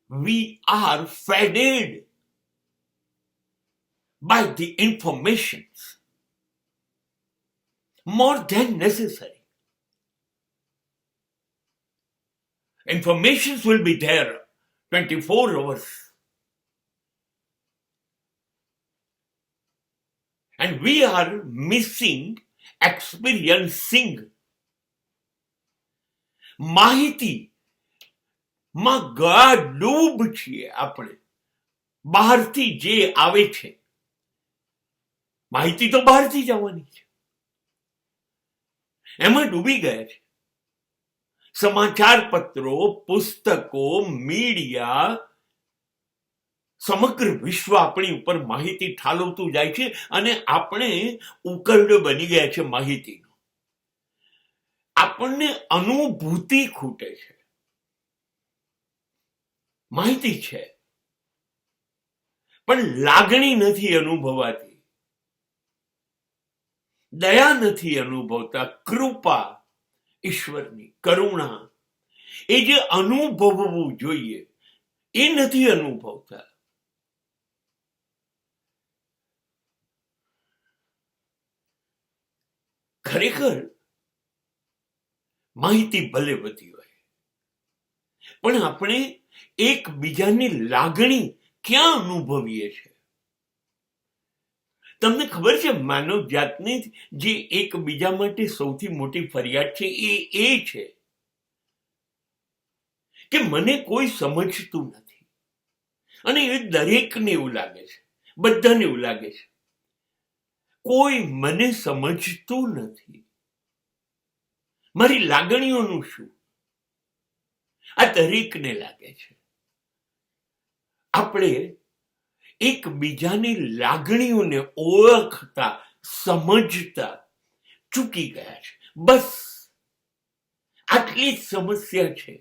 we are fed by the informations more than necessary. Informations will be there 24 hours. And we are missing experiencing. માહિતી માં ગાઢ છીએ આપણે. બહારથી જે આવે છે, માહિતી તો બહારથી જ આવવાની છે, એમાં ડૂબી ગયા છે. સમાચાર પત્રો, પુસ્તકો, મીડિયા, સમગ્ર વિશ્વ આપણી ઉપર માહિતી ઠાલવતું જાય છે અને આપણે ઉકરડો બની ગયા છે માહિતીનો. આપણને અનુભૂતિ ખૂટે છે. માહિતી છે પણ લાગણી નથી અનુભવાતી, દયા નથી અનુભવતા, કૃપા, ઈશ્વરની કરુણા, એ જે અનુભવવું જોઈએ એ નથી અનુભવતા. ખરેખર માહિતી ભલે બધી હોય પણ આપણે એકબીજાની લાગણી ક્યાં અનુભવીએ છીએ? તમને ખબર છે, માનવ જાતની જે એકબીજા માટે સૌથી મોટી ફરિયાદ છે એ છે કે મને કોઈ સમજતું નથી. અને એ દરેકને એવું લાગે છે, બધાને એવું લાગે છે, કોઈ મને સમજતું નથી. મારી લાગણીઓનું શું? આ દરેકને લાગે છે. આપણે એકબીજાની લાગણીઓને ઓળખતા, સમજતા ચૂકી ગયા છે. બસ આટલી જ સમસ્યા છે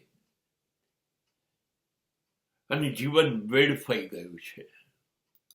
અને જીવન વેડફાઈ ગયું છે.